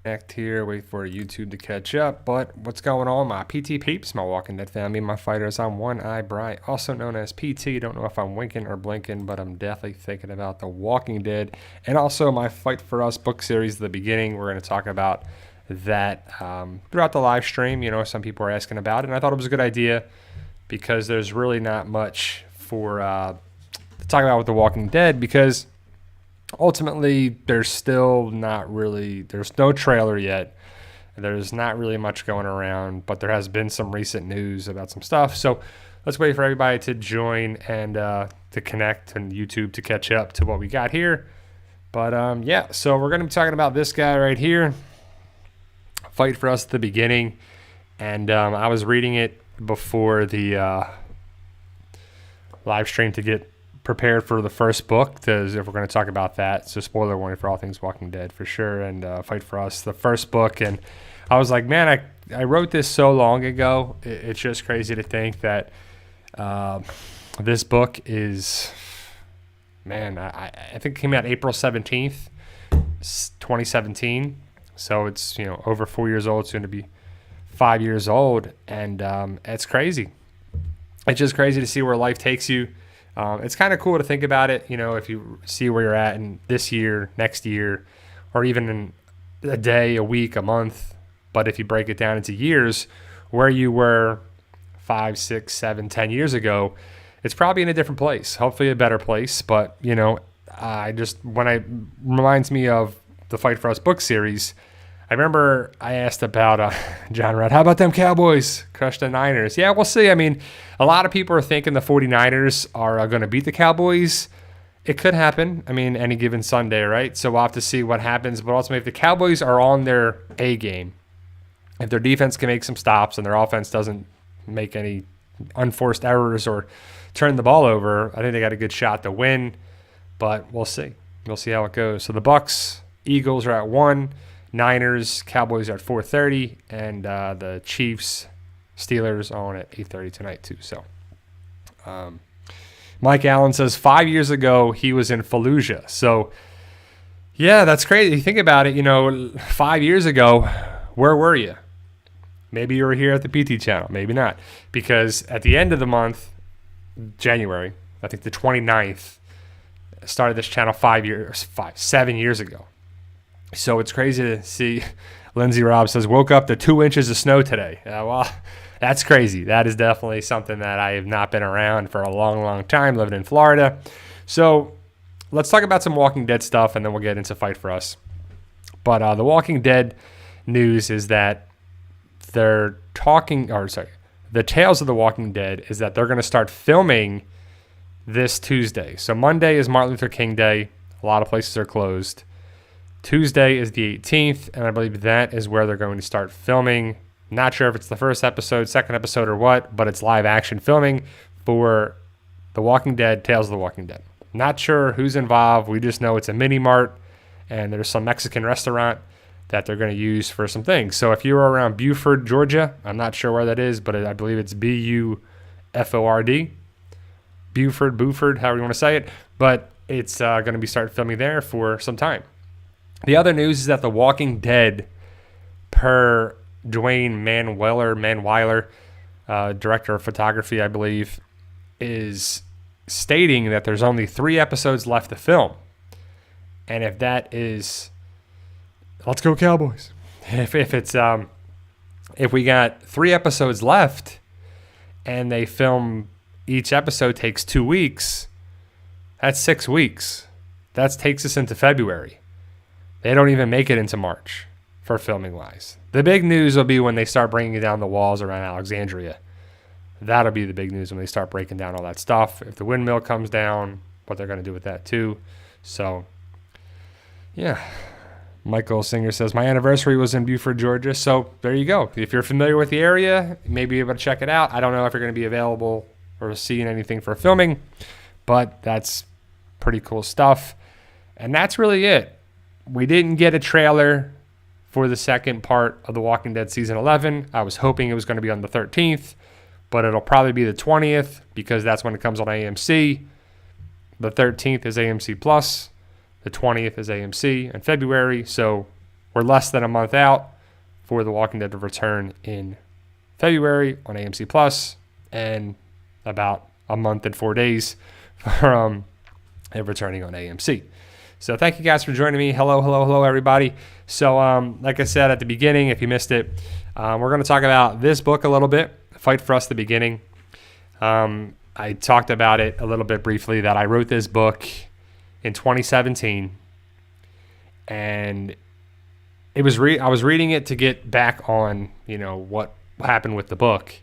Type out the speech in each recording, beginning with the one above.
Connect here, wait for YouTube to catch up. But what's going on, my PT peeps, my Walking Dead family, my fighters? I'm One Eye Bright, also known as PT. Don't know if I'm winking or blinking, but I'm definitely thinking about The Walking Dead. And also my Fight for Us book series, the beginning. We're going to talk about that throughout the live stream. You know, some people are asking about it, and I thought it was a good idea because there's really not much for to talk about with The Walking Dead because ultimately there's no trailer yet. There's not really much going around, but there has been some recent news about some stuff. So let's wait for everybody to join and to connect and YouTube to catch up to what we got here. But yeah, so we're going to be talking about this guy right here, Fight for Us at the beginning. And I was reading it before the live stream to get prepared for the first book, because if we're going to talk about that, so spoiler warning for all things Walking Dead for sure, and Fight for Us, the first book. And I was like, man, I wrote this so long ago. It's just crazy to think that this book is, man, I think it came out April 17th, 2017. So it's, you know, over 4 years old, soon to be 5 years old. And it's crazy. It's just crazy to see where life takes you. It's kind of cool to think about it, you know, if you see where you're at in this year, next year, or even in a day, a week, a month. But if you break it down into years, where you were 5, 6, 7, 10 years ago, it's probably in a different place, hopefully a better place. But, you know, reminds me of the Fight for Us book series. I remember I asked about John Rudd, how about them Cowboys crush the Niners? Yeah, we'll see. I mean, a lot of people are thinking the 49ers are going to beat the Cowboys. It could happen. I mean, any given Sunday, right? So we'll have to see what happens. But ultimately, if the Cowboys are on their A game, if their defense can make some stops and their offense doesn't make any unforced errors or turn the ball over, I think they got a good shot to win. But we'll see. We'll see how it goes. So the Bucks, Eagles are at 1. Niners, Cowboys are at 4:30, and the Chiefs, Steelers on at 8:30 tonight too. So, Mike Allen says 5 years ago he was in Fallujah. So, yeah, that's crazy. You think about it. You know, 5 years ago, where were you? Maybe you were here at the PT channel, maybe not, because at the end of the month, January, I think the 29th, started this channel 7 years ago. So it's crazy to see. Lindsay Robb says, woke up to 2 inches of snow today. Well, that's crazy. That is definitely something that I have not been around for a long, long time, living in Florida. So let's talk about some Walking Dead stuff, and then we'll get into Fight for Us. But the Walking Dead news is that the Tales of the Walking Dead is that they're going to start filming this Tuesday. So Monday is Martin Luther King Day. A lot of places are closed. Tuesday is the 18th, and I believe that is where they're going to start filming. Not sure if it's the first episode, second episode, or what, but it's live action filming for The Walking Dead, Tales of the Walking Dead. Not sure who's involved. We just know it's a mini mart, and there's some Mexican restaurant that they're going to use for some things. So if you're around Buford, Georgia, I'm not sure where that is, but I believe it's Buford. Buford, however you want to say it. But it's going to be start filming there for some time. The other news is that The Walking Dead, per Dwayne Manweiler, director of photography, I believe, is stating that there's only 3 episodes left to film. And if that is, let's go Cowboys. If we got 3 episodes left and they film, each episode takes 2 weeks, that's 6 weeks. That takes us into February. They don't even make it into March for filming wise. The big news will be when they start bringing down the walls around Alexandria. That'll be the big news when they start breaking down all that stuff. If the windmill comes down, what they're going to do with that too. So, yeah. Michael Singer says, my anniversary was in Buford, Georgia. So there you go. If you're familiar with the area, you may be able to check it out. I don't know if you're going to be available or seeing anything for filming, but that's pretty cool stuff. And that's really it. We didn't get a trailer for the second part of The Walking Dead Season 11. I was hoping it was going to be on the 13th, but it'll probably be the 20th because that's when it comes on AMC. The 13th is AMC Plus. The 20th is AMC in February. So we're less than a month out for The Walking Dead to return in February on AMC Plus, and about a month and 4 days from it returning on AMC. So thank you guys for joining me. Hello, everybody. So like I said at the beginning, if you missed it, we're going to talk about this book a little bit, Fight for Us, the beginning. I talked about it a little bit briefly, that I wrote this book in 2017, and it was I was reading it to get back on, what happened with the book.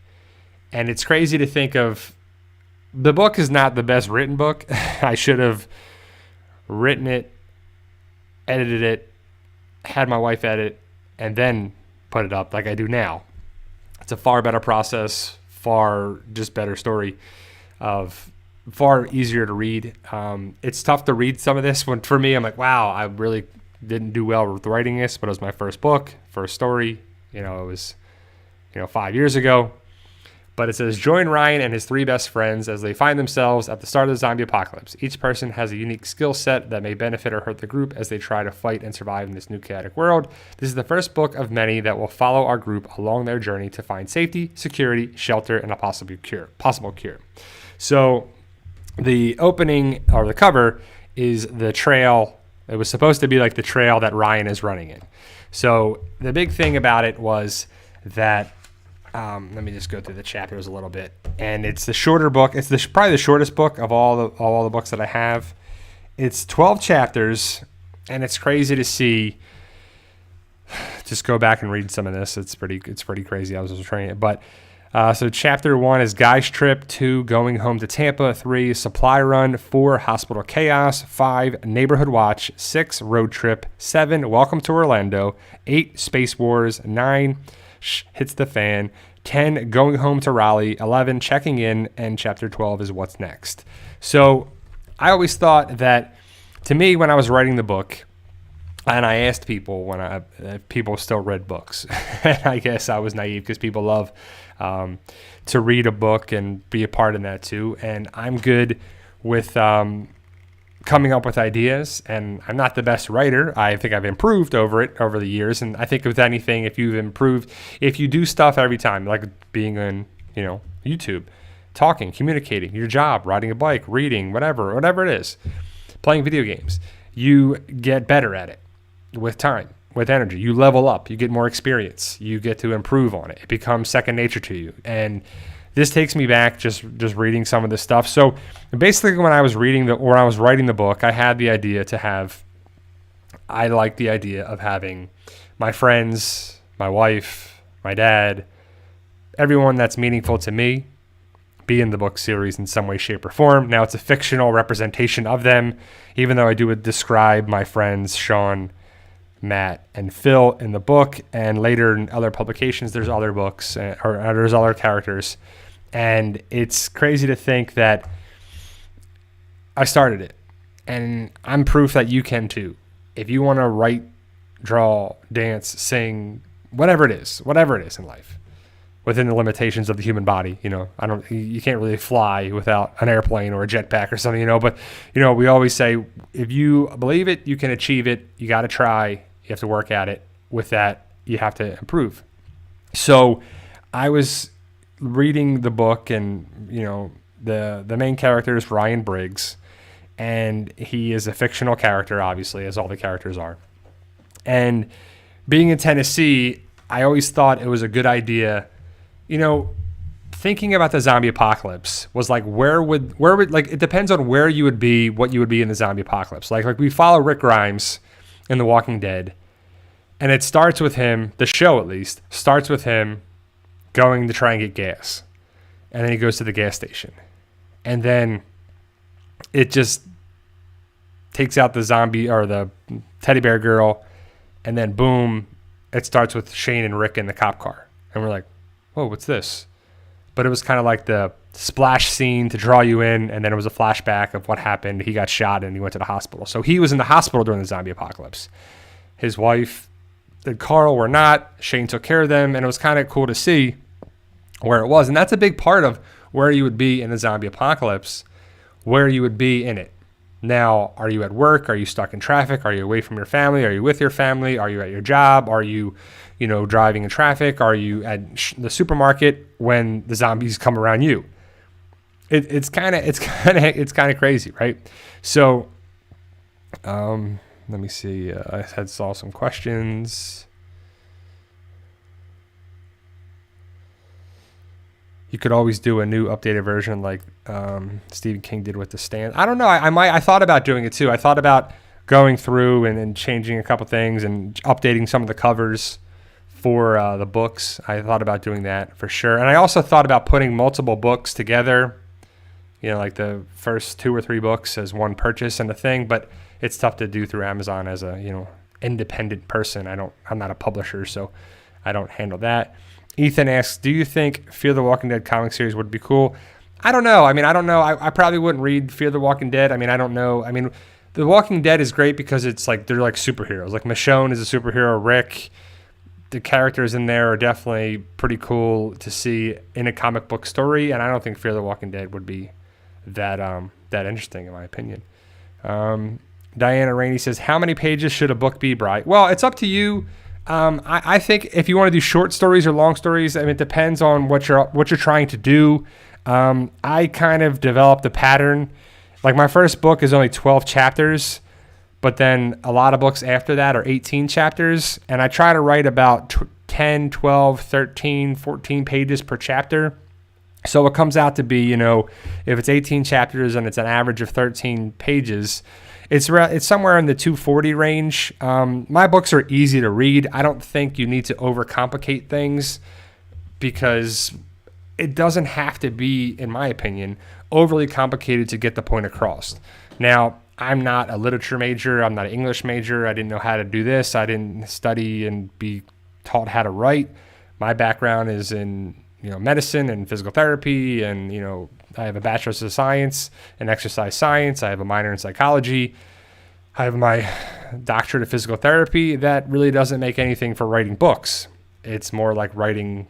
And it's crazy to think of, the book is not the best written book. I should have written it, edited it, had my wife edit, and then put it up like I do now. It's a far better process, far just better story, far easier to read. It's tough to read some of this. When for me, I'm like, wow, I really didn't do well with writing this, but it was my first book, first story. It was 5 years ago. But it says, join Ryan and his 3 best friends as they find themselves at the start of the zombie apocalypse. Each person has a unique skill set that may benefit or hurt the group as they try to fight and survive in this new chaotic world. This is the first book of many that will follow our group along their journey to find safety, security, shelter, and a possible cure. So the opening, or the cover, is the trail. It was supposed to be like the trail that Ryan is running in. So the big thing about it was that, let me just go through the chapters a little bit. And it's the shorter book. It's probably the shortest book of all the books that I have. It's 12 chapters, and it's crazy to see. Just go back and read some of this. It's pretty crazy. I was just trying it. But so chapter 1 is Guy's Trip, 2, Going Home to Tampa, 3, Supply Run, 4, Hospital Chaos, 5, Neighborhood Watch, 6, Road Trip, 7, Welcome to Orlando, 8, Space Wars, 9, Hits the Fan, 10, Going Home to Raleigh, 11, Checking In, and chapter 12 is What's Next. So I always thought that, to me, when I was writing the book, and I asked people if people still read books, and I guess I was naive because people love to read a book and be a part in that too. And I'm good with coming up with ideas, and I'm not the best writer. I think I've improved over the years. And I think with anything, if you do stuff every time, like being on, YouTube, talking, communicating, your job, riding a bike, reading, whatever it is, playing video games, you get better at it with time, with energy. You level up, you get more experience, you get to improve on it. It becomes second nature to you. And this takes me back just reading some of this stuff. So basically, when I was writing the book, I liked the idea of having my friends, my wife, my dad, everyone that's meaningful to me be in the book series in some way, shape, or form. Now, it's a fictional representation of them, even though I do describe my friends, Sean, Matt, and Phil in the book, and later in other publications, there's other books, or there's other characters. And it's crazy to think that I started it, and I'm proof that you can too. If you want to write, draw, dance, sing, whatever it is in life, within the limitations of the human body, you can't really fly without an airplane or a jetpack or something, but we always say, if you believe it, you can achieve it. You got to try. You have to work at it. With that, you have to improve. So I was reading the book, and the main character is Ryan Briggs, and he is a fictional character, obviously, as all the characters are. And being in Tennessee, I always thought it was a good idea. Thinking about the zombie apocalypse was like, where would it depends on where you would be, what you would be in the zombie apocalypse. Like we follow Rick Grimes in The Walking Dead, and it starts with him, the show at least, starts with him going to try and get gas. And then he goes to the gas station. And then it just takes out the zombie or the teddy bear girl. And then boom, it starts with Shane and Rick in the cop car. And we're like, whoa, what's this? But it was kind of like the splash scene to draw you in. And then it was a flashback of what happened. He got shot and he went to the hospital. So he was in the hospital during the zombie apocalypse. His wife and Carl were not. Shane took care of them. And it was kind of cool to see where it was. And that's a big part of where you would be in the zombie apocalypse, where you would be in it. Now, are you at work? Are you stuck in traffic? Are you away from your family? Are you with your family? Are you at your job? Are you, driving in traffic? Are you at the supermarket when the zombies come around you? It's kind of crazy, right? So, let me see. I saw some questions. You could always do a new updated version like Stephen King did with The Stand. I don't know. I thought about doing it too. I thought about going through and changing a couple things and updating some of the covers for the books. I thought about doing that for sure. And I also thought about putting multiple books together, like the first 2 or 3 books as one purchase and a thing. But it's tough to do through Amazon as a, independent person. I'm not a publisher, so I don't handle that. Ethan asks, do you think Fear the Walking Dead comic series would be cool? I don't know. I don't know. I probably wouldn't read Fear the Walking Dead. I don't know. The Walking Dead is great because it's like they're like superheroes. Like Michonne is a superhero. Rick, the characters in there are definitely pretty cool to see in a comic book story. And I don't think Fear the Walking Dead would be that interesting in my opinion. Diana Rainey says, how many pages should a book be, Bri? Well, it's up to you. I think if you want to do short stories or long stories, it depends on what you're trying to do. I kind of developed a pattern. Like my first book is only 12 chapters, but then a lot of books after that are 18 chapters. And I try to write about 10, 12, 13, 14 pages per chapter. So it comes out to be, if it's 18 chapters and it's an average of 13 pages, it's somewhere in the 240 range. My books are easy to read. I don't think you need to overcomplicate things because it doesn't have to be, in my opinion, overly complicated to get the point across. Now, I'm not a literature major. I'm not an English major. I didn't know how to do this. I didn't study and be taught how to write. My background is in medicine and physical therapy, and I have a bachelor's of science in exercise science. I have a minor in psychology. I have my doctorate of physical therapy. That really doesn't make anything for writing books. It's more like writing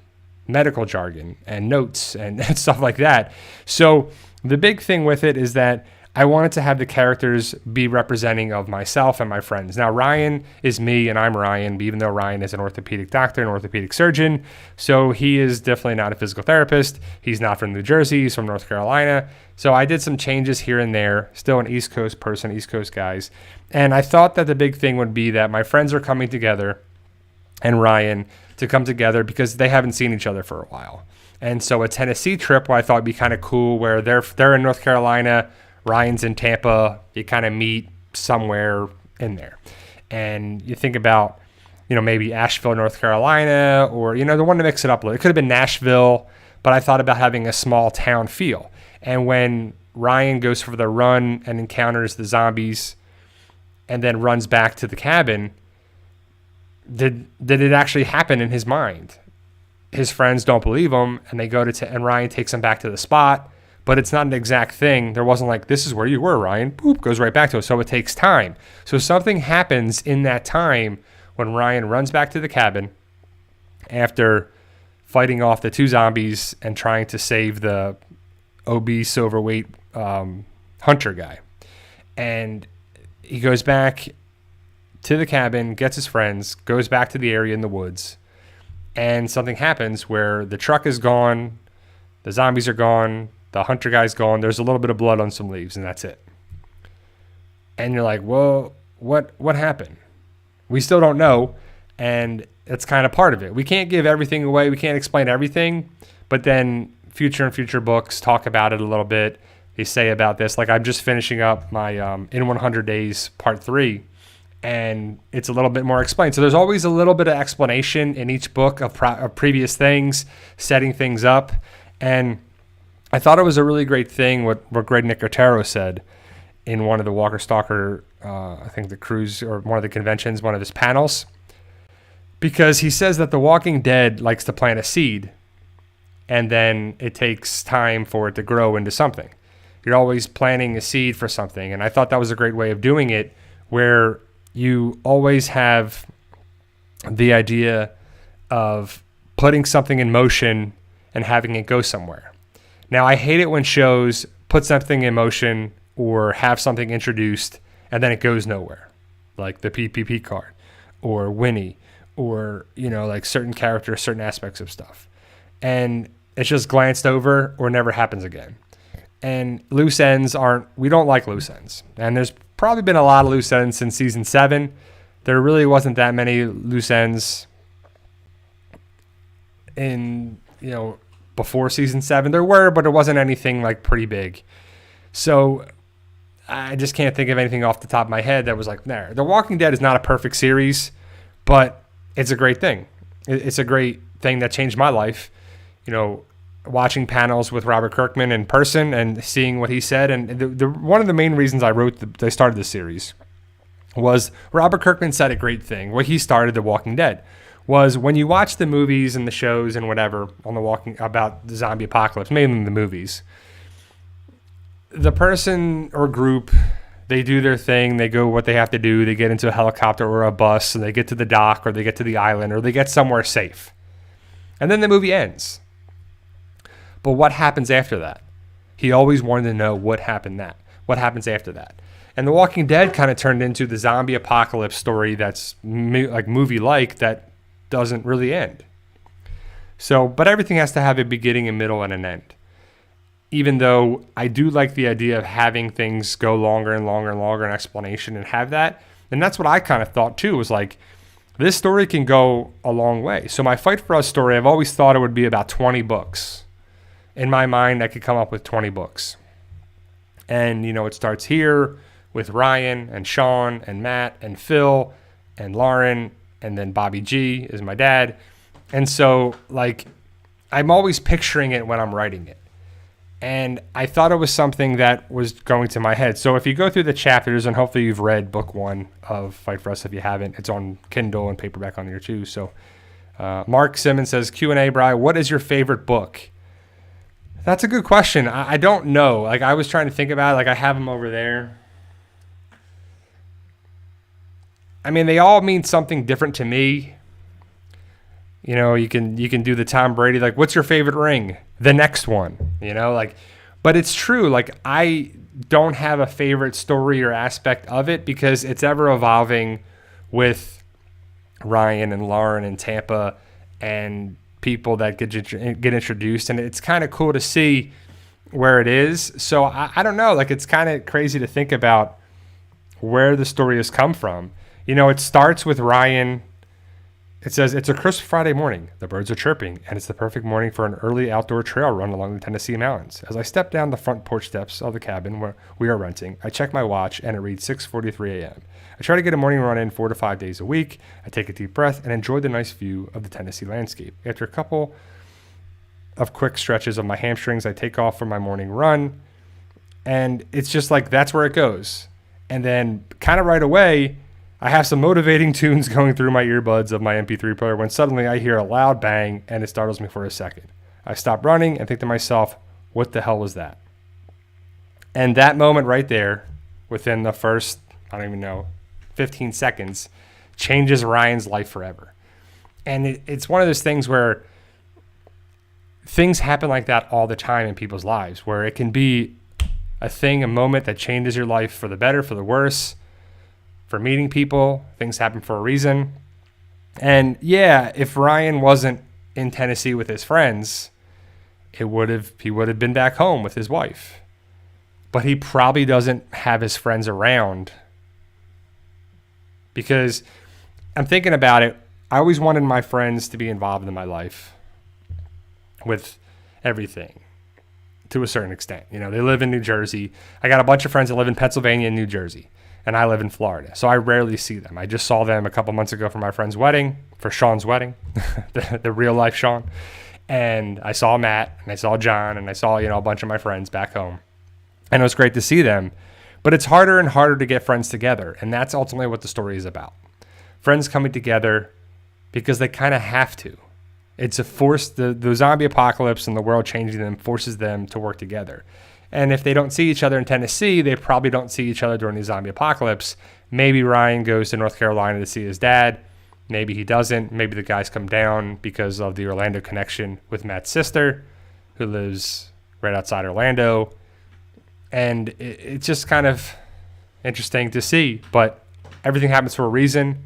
medical jargon and notes and stuff like that. So the big thing with it is that I wanted to have the characters be representing of myself and my friends. Now, Ryan is me and I'm Ryan, even though Ryan is an orthopedic doctor, an orthopedic surgeon. So he is definitely not a physical therapist. He's not from New Jersey. He's from North Carolina. So I did some changes here and there, still an East Coast person, East Coast guys. And I thought that the big thing would be that my friends are coming together and Ryan to come together because they haven't seen each other for a while. And so a Tennessee trip where I thought would be kind of cool where they're in North Carolina, Ryan's in Tampa, you kind of meet somewhere in there. And you think about, maybe Asheville, North Carolina, or, the one to mix it up a little. It could have been Nashville, but I thought about having a small town feel. And when Ryan goes for the run and encounters the zombies and then runs back to the cabin, did it actually happen in his mind? His friends don't believe him, and they go and Ryan takes him back to the spot. But it's not an exact thing. There wasn't like, this is where you were, Ryan. Boop, goes right back to it. So it takes time. So something happens in that time when Ryan runs back to the cabin after fighting off the 2 zombies and trying to save the obese, overweight hunter guy. And he goes back to the cabin, gets his friends, goes back to the area in the woods. And something happens where the truck is gone, the zombies are gone, the hunter guy's gone. There's a little bit of blood on some leaves, and that's it. And you're like, well, what happened? We still don't know, and it's kind of part of it. We can't give everything away. We can't explain everything, but then future books talk about it a little bit. They say about this. Like I'm just finishing up my In 100 Days Part 3, and it's a little bit more explained. So there's always a little bit of explanation in each book of previous things, setting things up, and I thought it was a really great thing what Greg Nicotero said in one of the Walker Stalker, I think the cruise or one of the conventions, one of his panels, because he says that The Walking Dead likes to plant a seed and then it takes time for it to grow into something. You're always planting a seed for something. And I thought that was a great way of doing it where you always have the idea of putting something in motion and having it go somewhere. Now, I hate it when shows put something in motion or have something introduced and then it goes nowhere, like the PPP card or Winnie or, like certain characters, certain aspects of stuff. And it's just glanced over or never happens again. And loose ends we don't like loose ends. And there's probably been a lot of loose ends since season 7. There really wasn't that many loose ends in, before season 7. There were, but it wasn't anything like pretty big. So I just can't think of anything off the top of my head that was like there. The Walking Dead is not a perfect series, but it's a great thing. It's a great thing that changed my life. Watching panels with Robert Kirkman in person and seeing what he said. And one of the main reasons I started this series was Robert Kirkman said a great thing. What he started The Walking Dead was when you watch the movies and the shows and whatever about the zombie apocalypse, mainly the movies, the person or group, they do their thing. They go what they have to do. They get into a helicopter or a bus and they get to the dock or they get to the island or they get somewhere safe. And then the movie ends. But what happens after that? He always wanted to know what happens after that. And The Walking Dead kind of turned into the zombie apocalypse story that's like movie-like that doesn't really end. So, but everything has to have a beginning, a middle, and an end. Even though I do like the idea of having things go longer and longer and longer, an explanation, and have that. And that's what I kind of thought too, was like, this story can go a long way. So my Fight For Us story, I've always thought it would be about 20 books. In my mind, I could come up with 20 books. And, it starts here with Ryan and Sean and Matt and Phil and Lauren, and then Bobby G is my dad. And so, like, I'm always picturing it when I'm writing it. And I thought it was something that was going to my head. So if you go through the chapters, and hopefully you've read book 1 of Fight For Us if you haven't, it's on Kindle and paperback on here too. So Mark Simmons says, Q&A, Bri, what is your favorite book? That's a good question. I don't know. Like, I was trying to think about it. Like, I have them over there. I mean, they all mean something different to me. You can do the Tom Brady, like, what's your favorite ring? The next one, but it's true. Like, I don't have a favorite story or aspect of it because it's ever evolving with Ryan and Lauren and Tampa and people that get introduced. And it's kind of cool to see where it is. So I don't know, like, it's kind of crazy to think about where the story has come from. It starts with Ryan. It says, it's a crisp Friday morning. The birds are chirping, and it's the perfect morning for an early outdoor trail run along the Tennessee mountains. As I step down the front porch steps of the cabin where we are renting, I check my watch, and it reads 6:43 a.m. I try to get a morning run in 4 to 5 days a week. I take a deep breath and enjoy the nice view of the Tennessee landscape. After a couple of quick stretches of my hamstrings, I take off for my morning run, and it's just like that's where it goes. And then kind of right away, I have some motivating tunes going through my earbuds of my MP3 player when suddenly I hear a loud bang and it startles me for a second. I stop running and think to myself, what the hell was that? And that moment right there, within the first, 15 seconds, changes Ryan's life forever. And it's one of those things where things happen like that all the time in people's lives, where it can be a moment that changes your life for the better, for the worse. For meeting people, things happen for a reason. And yeah, if Ryan wasn't in Tennessee with his friends, he would have been back home with his wife. But he probably doesn't have his friends around. Because I'm thinking about it, I always wanted my friends to be involved in my life with everything to a certain extent. They live in New Jersey. I got a bunch of friends that live in Pennsylvania and New Jersey. And I live in Florida, so I rarely see them. I just saw them a couple months ago for my friend's wedding, for Sean's wedding, the real life Sean. And I saw Matt, and I saw John, and I saw, a bunch of my friends back home. And it was great to see them. But it's harder and harder to get friends together, and that's ultimately what the story is about. Friends coming together because they kind of have to. It's a force, the zombie apocalypse and the world changing them forces them to work together. And if they don't see each other in Tennessee, they probably don't see each other during the zombie apocalypse. Maybe Ryan goes to North Carolina to see his dad. Maybe he doesn't. Maybe the guys come down because of the Orlando connection with Matt's sister, who lives right outside Orlando. And it's just kind of interesting to see. But everything happens for a reason,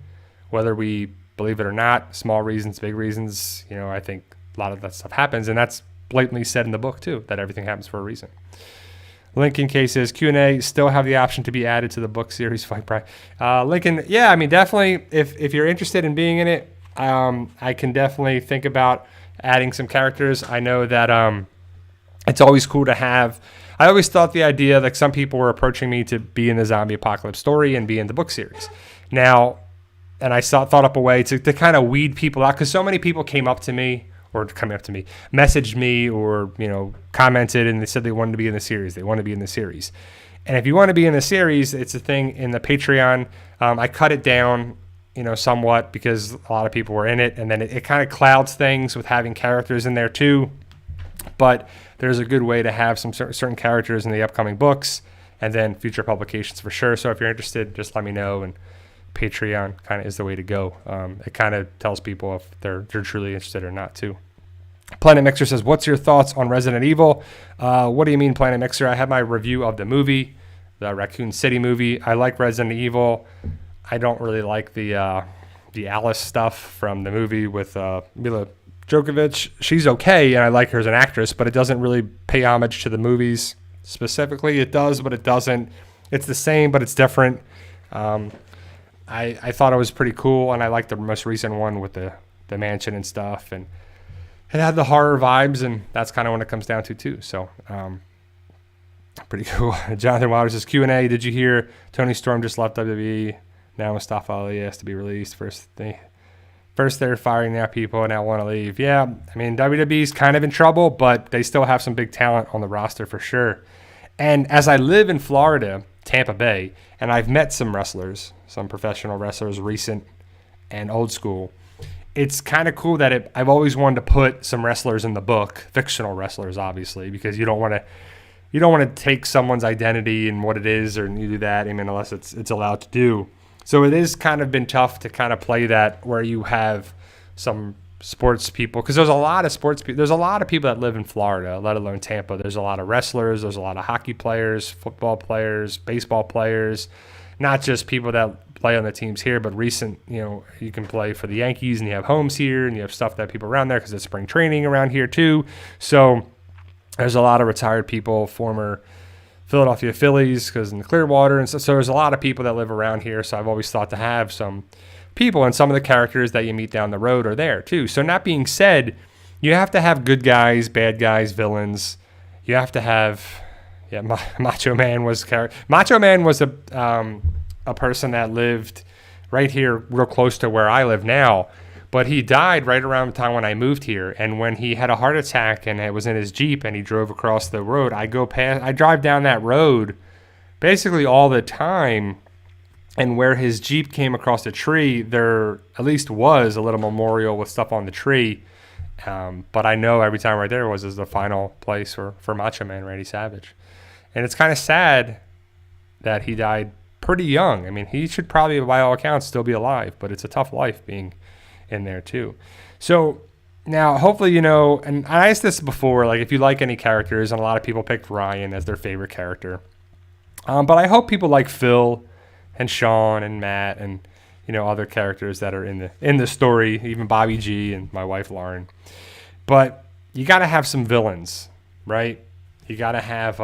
whether we believe it or not. Small reasons, big reasons. I think a lot of that stuff happens, and that's blatantly said in the book too, that everything happens for a reason. Lincoln K says, Q&A still have the option to be added to the book series Fight Bride. Lincoln, yeah, I mean, definitely, if you're interested in being in it, I can definitely think about adding some characters. I know that it's always cool to have. I always thought the idea, like some people were approaching me to be in the zombie apocalypse story and be in the book series. Now, and I thought up a way to kind of weed people out, because so many people messaged me or, commented, and they said they wanted to be in the series. They want to be in the series. And if you want to be in the series, it's a thing in the Patreon. I cut it down, somewhat, because a lot of people were in it, and then it kind of clouds things with having characters in there too. But there's a good way to have some certain characters in the upcoming books and then future publications for sure. So if you're interested, just let me know, and Patreon kind of is the way to go. It kind of tells people if they're truly interested or not too. Planet Mixer says, what's your thoughts on Resident Evil? What do you mean, Planet Mixer? I had my review of the movie, the Raccoon City movie. I like Resident Evil. I don't really like the Alice stuff from the movie with Mila Djokovic. She's okay, and I like her as an actress, but it doesn't really pay homage to the movies specifically. It does, but it doesn't. It's the same, but it's different. I thought it was pretty cool, and I liked the most recent one with the mansion and stuff, and it had the horror vibes, and that's kind of what it comes down to too. So pretty cool. Jonathan Wilder says, Q&A, did you hear Tony Storm just left WWE? Now Mustafa Ali has to be released. First they're firing now people, and now want to leave. Yeah, I mean, WWE's kind of in trouble, but they still have some big talent on the roster for sure. And as I live in Florida, Tampa Bay, and I've met some wrestlers, some professional wrestlers, recent and old school, it's kind of cool that I've always wanted to put some wrestlers in the book, fictional wrestlers, obviously, because you don't want to take someone's identity and what it is, or you do that, I mean, unless it's allowed to do. So it is kind of been tough to kind of play that where you have some sports people, because there's a lot of sports people. There's a lot of people that live in Florida, let alone Tampa. There's a lot of wrestlers. There's a lot of hockey players, football players, baseball players, not just people that play on the teams here, but recent, you can play for the Yankees, and you have homes here, and you have stuff that people around there because it's spring training around here too. So there's a lot of retired people, former Philadelphia Phillies, because in the Clearwater, and so there's a lot of people that live around here. So I've always thought to have some people, and some of the characters that you meet down the road are there too. So that being said, you have to have good guys, bad guys, villains. You have to have, Macho Man was a person that lived right here, real close to where I live now. But he died right around the time when I moved here. And when he had a heart attack and it was in his Jeep and he drove across the road, I drive down that road basically all the time. And where his Jeep came across a tree, there at least was a little memorial with stuff on the tree. But I know every time right there was the final place for Macho Man, Randy Savage. And it's kind of sad that he died pretty young. I mean, he should probably, by all accounts, still be alive. But it's a tough life being in there too. So now hopefully, and I asked this before, like if you like any characters, and a lot of people picked Ryan as their favorite character. But I hope people like Phil and Sean and Matt and, other characters that are in the story, even Bobby G and my wife Lauren. But you got to have some villains, right? You got to have,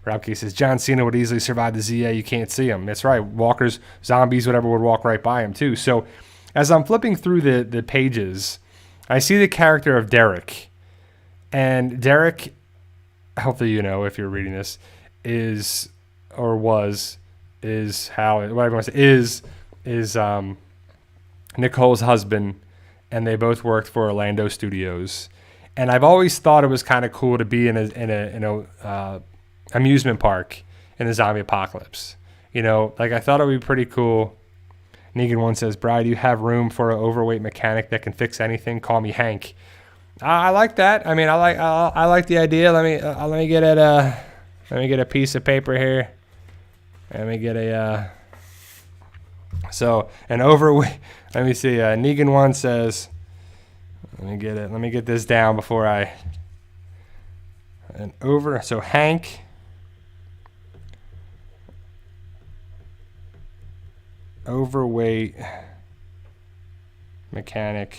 Robke says, John Cena would easily survive the ZA. You can't see him. That's right. Walkers, zombies, whatever would walk right by him too. So as I'm flipping through the pages, I see the character of Derek. And Derek, hopefully if you're reading this, is Nicole's husband, and they both worked for Orlando Studios. And I've always thought it was kind of cool to be in a amusement park in the zombie apocalypse. I thought it would be pretty cool. Negan one says, Bride, you have room for an overweight mechanic that can fix anything. Call me Hank. I like that. I mean, I like the idea. Let me get a piece of paper here. Let me get an overweight. Let me see. Negan one says, let me get this down before so Hank overweight mechanic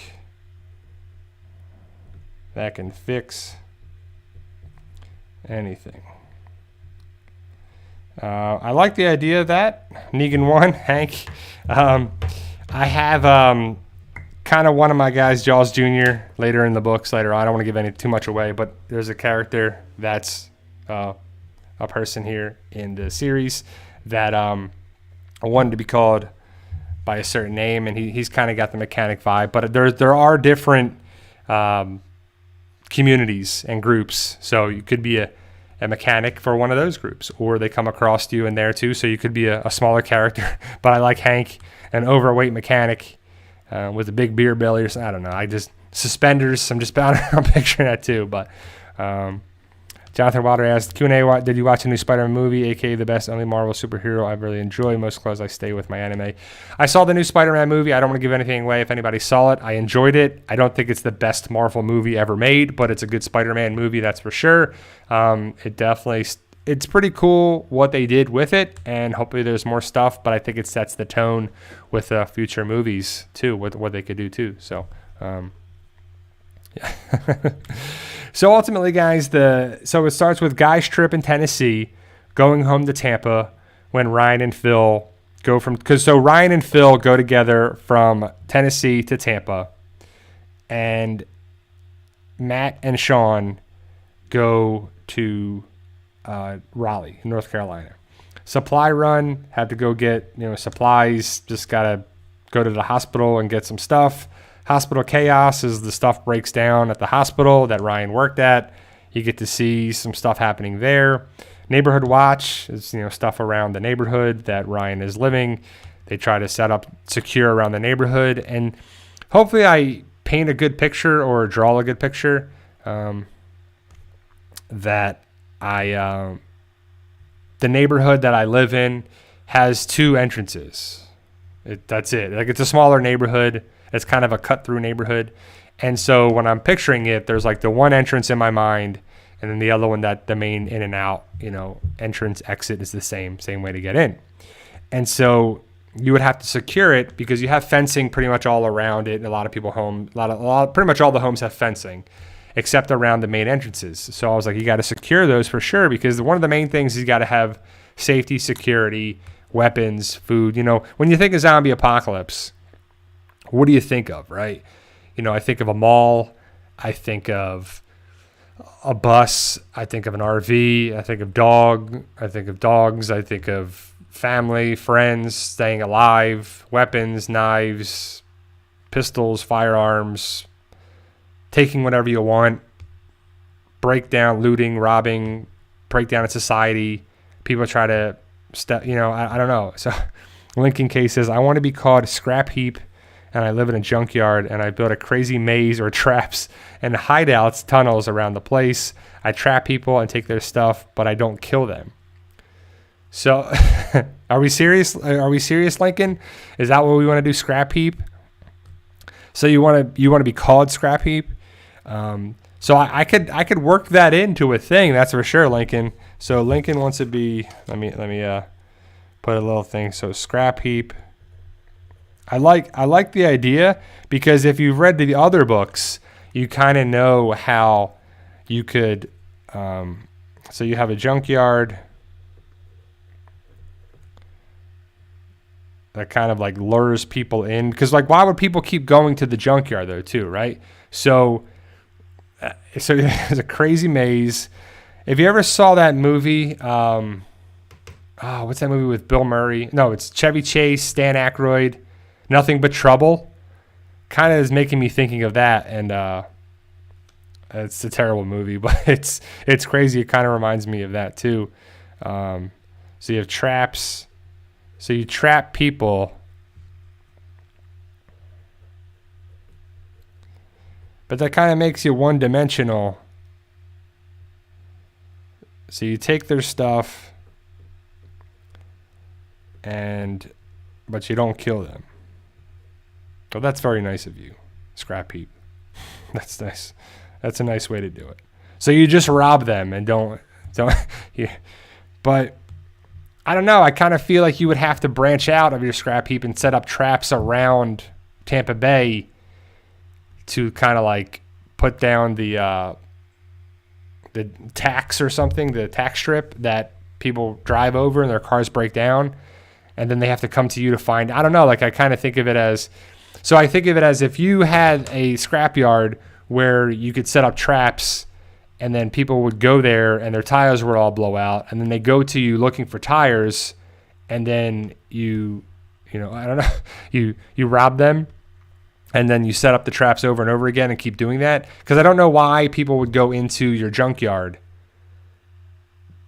that can fix anything. I like the idea of that. Negan 1, Hank. I have kind of one of my guys, Jaws Jr., later in the books, later on. I don't want to give too much away, but there's a character that's a person here in the series that I wanted to be called by a certain name, and he's kind of got the mechanic vibe. But there are different communities and groups. So you could be a mechanic for one of those groups, or they come across you in there too. So you could be a smaller character. But I like Hank, an overweight mechanic with a big beer belly or something. I don't know. I just suspenders. I'm just I'm picturing that too. But Jonathan Wilder asked, Q&A, did you watch a new Spider-Man movie, aka the best only Marvel superhero I really enjoy? Most close I stay with my anime. I saw the new Spider-Man movie. I don't want to give anything away if anybody saw it. I enjoyed it. I don't think it's the best Marvel movie ever made, but it's a good Spider-Man movie, that's for sure. It's pretty cool what they did with it, and hopefully there's more stuff, but I think it sets the tone with future movies too, with what they could do too. So, yeah. So ultimately, guys, so it starts with Guy's trip in Tennessee, going home to Tampa when Ryan and Phil go so Ryan and Phil go together from Tennessee to Tampa, and Matt and Sean go to Raleigh, North Carolina. Supply run, had to go get supplies, just gotta go to the hospital and get some stuff. Hospital chaos is the stuff breaks down at the hospital that Ryan worked at. You get to see some stuff happening there. Neighborhood watch is stuff around the neighborhood that Ryan is living. They try to set up secure around the neighborhood, and hopefully I paint a good picture or draw a good picture that the neighborhood that I live in has 2 entrances. That's it. Like, it's a smaller neighborhood. It's kind of a cut-through neighborhood. And so when I'm picturing it, there's like the one entrance in my mind, and then the other one that the main in and out, entrance, exit is the same way to get in. And so you would have to secure it because you have fencing pretty much all around it. And a lot of people pretty much all the homes have fencing except around the main entrances. So I was like, you got to secure those for sure, because one of the main things is you got to have safety, security, weapons, food. When you think of zombie apocalypse, what do you think of, right? I think of a mall. I think of a bus. I think of an RV. I think of I think of dogs. I think of family, friends, staying alive, weapons, knives, pistols, firearms, taking whatever you want, breakdown, looting, robbing, breakdown in society. People try to, I don't know. So Lincoln K says, I want to be called Scrap Heap, and I live in a junkyard, and I build a crazy maze or traps and hideouts, tunnels around the place. I trap people and take their stuff, but I don't kill them. So are we serious? Are we serious, Lincoln? Is that what we want to do, Scrap Heap? So you want to be called Scrap Heap? So I could work that into a thing, that's for sure, Lincoln. So Lincoln wants to be, let me put a little thing. So Scrap Heap. I like the idea, because if you've read the other books, you kind of know how you could. So you have a junkyard that kind of like lures people in, because like, why would people keep going to the junkyard though too, right? So there's a crazy maze. If you ever saw that movie, what's that movie with Bill Murray? No, it's Chevy Chase, Stan Aykroyd, Nothing But Trouble. Kind of is making me thinking of that, and it's a terrible movie, but it's crazy. It kind of reminds me of that too. So you have traps. So you trap people, but that kind of makes you one-dimensional. So you take their stuff, but you don't kill them. Oh, that's very nice of you, Scrap Heap. That's nice. That's a nice way to do it. So you just rob them and don't. Yeah. But I don't know. I kind of feel like you would have to branch out of your scrap heap and set up traps around Tampa Bay to kind of like put down the tax or something, the tax strip that people drive over and their cars break down. And then they have to come to you to find, I don't know, like I kind of think of it as, so I think of it as if you had a scrapyard where you could set up traps and then people would go there and their tires would all blow out. And then they go to you looking for tires and then you know, I don't know, you rob them and then you set up the traps over and over again and keep doing that. Because I don't know why people would go into your junkyard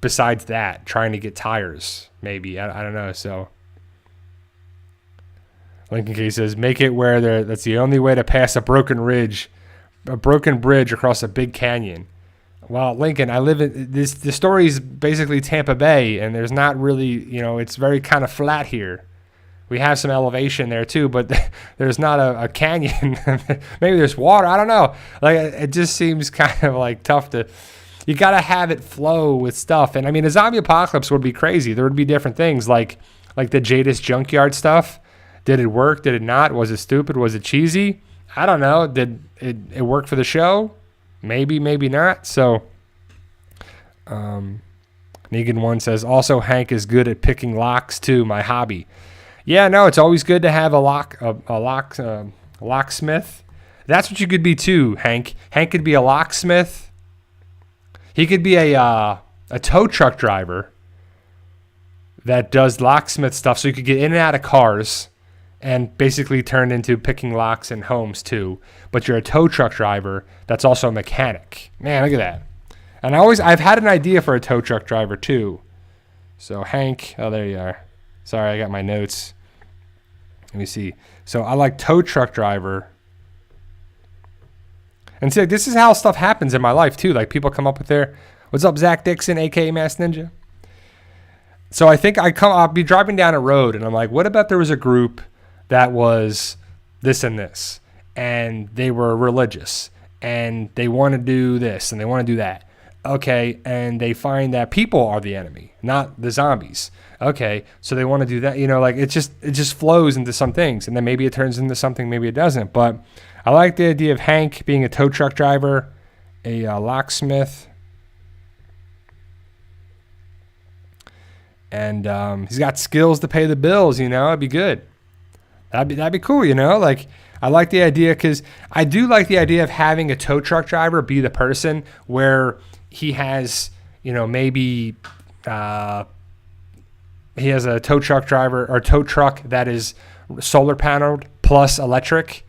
besides that, trying to get tires, maybe. I don't know. So Lincoln K says, make it where that's the only way to pass a broken bridge across a big canyon. Well, Lincoln, I live in this. The story is basically Tampa Bay, and there's not really, you know, it's very kind of flat here. We have some elevation there too, but there's not a canyon. Maybe there's water. I don't know. Like it just seems kind of like tough to. You got to have it flow with stuff, and I mean, a zombie apocalypse would be crazy. There would be different things like the Jadis junkyard stuff. Did it work? Did it not? Was it stupid? Was it cheesy? I don't know. Did it work for the show? Maybe, maybe not. So, Negan 1 says, also Hank is good at picking locks too, my hobby. Yeah, no, it's always good to have a locksmith. That's what you could be too, Hank. Hank could be a locksmith. He could be a tow truck driver that does locksmith stuff, so you could get in and out of cars and basically turn into picking locks in homes too. But you're a tow truck driver that's also a mechanic. Man, look at that. And I've had an idea for a tow truck driver too. So Hank, oh, there you are. Sorry, I got my notes. Let me see. So I like tow truck driver. And see, like, this is how stuff happens in my life too. Like people come up with their, what's up, Zach Dixon, aka Masked Ninja? So I think I'll be driving down a road and I'm like, what about there was a group that was this and this, and they were religious, and they want to do this, and they want to do that. Okay, and they find that people are the enemy, not the zombies. Okay, so they want to do that. You know, like it just flows into some things, and then maybe it turns into something, maybe it doesn't. But I like the idea of Hank being a tow truck driver, a locksmith, and he's got skills to pay the bills. You know, it'd be good. That'd be cool, you know? Like, I like the idea because I do like the idea of having a tow truck driver be the person where he has, you know, maybe he has a tow truck driver or tow truck that is solar paneled plus electric,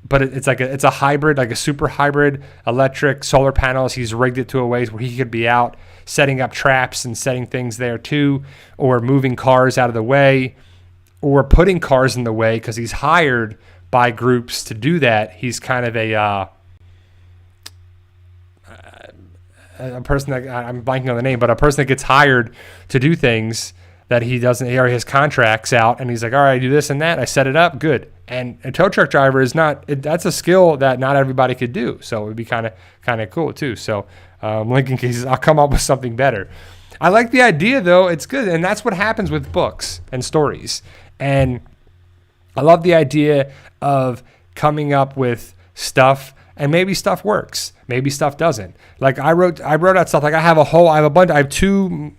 but it's a hybrid, like a super hybrid electric solar panels. He's rigged it to a ways where he could be out setting up traps and setting things there too, or moving cars out of the way, or putting cars in the way because he's hired by groups to do that. He's kind of a person that I'm blanking on the name, but a person that gets hired to do things that he doesn't. He already has contracts out, and he's like, all right, I do this and that. I set it up, good. And a tow truck driver is not. That's a skill that not everybody could do. So it would be kind of cool too. So Lincoln cases, I'll come up with something better. I like the idea though. It's good, and that's what happens with books and stories. And I love the idea of coming up with stuff, and maybe stuff works, maybe stuff doesn't. Like I wrote out stuff. Like I have two,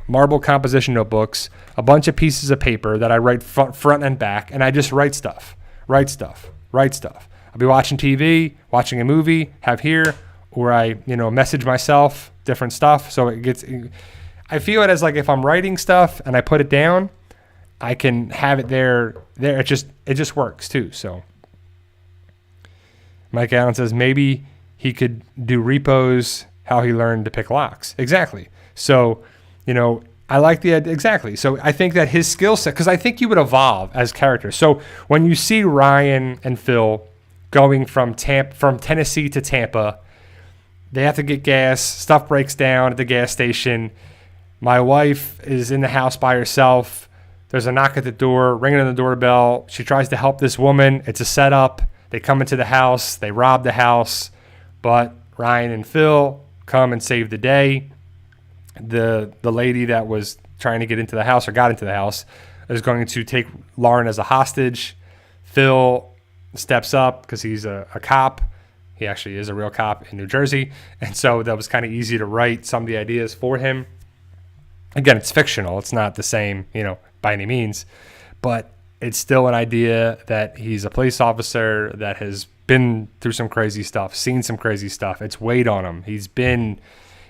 marble composition notebooks, a bunch of pieces of paper that I write front and back, and I just write stuff. I'll be watching TV, watching a movie, have here, or I, message myself different stuff. So I feel it as like if I'm writing stuff and I put it down, I can have it there. It just works too. So Mike Allen says maybe he could do repos, how he learned to pick locks. Exactly. So, I like the idea. Exactly. So I think that his skill set, because I think you would evolve as characters. So when you see Ryan and Phil going from Tennessee to Tampa, they have to get gas. Stuff breaks down at the gas station. My wife is in the house by herself. There's a knock at the door, ringing on the doorbell. She tries to help this woman. It's a setup. They come into the house. They rob the house. But Ryan and Phil come and save the day. The lady that was trying to get into the house or got into the house, is going to take Lauren as a hostage. Phil steps up because he's a cop. He actually is a real cop in New Jersey. And so that was kind of easy to write some of the ideas for him. Again, it's fictional. It's not the same, by any means. But it's still an idea that he's a police officer that has been through some crazy stuff, seen some crazy stuff. It's weighed on him.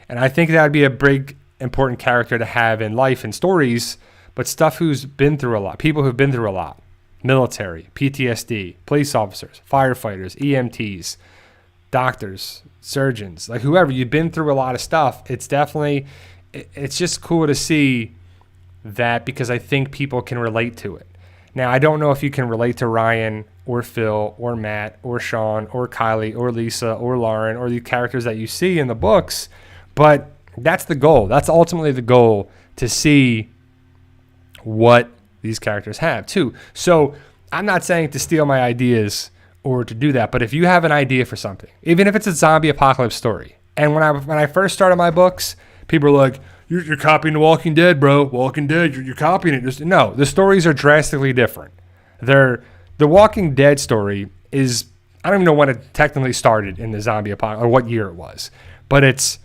And I think that would be a big, important character to have in life and stories, but stuff who's been through a lot, people who've been through a lot. Military, PTSD, police officers, firefighters, EMTs, doctors, surgeons, like whoever, you've been through a lot of stuff. It's just cool to see that because I think people can relate to it. Now, I don't know if you can relate to Ryan or Phil or Matt or Sean or Kylie or Lisa or Lauren or the characters that you see in the books, but that's the goal. That's ultimately the goal, to see what these characters have too. So I'm not saying to steal my ideas or to do that, but if you have an idea for something, even if it's a zombie apocalypse story, and when I first started my books, people were like, You're copying The Walking Dead, bro. Walking Dead, you're copying it. No, the stories are drastically different. The Walking Dead story is, I don't even know when it technically started in the zombie apocalypse, or what year it was, but it's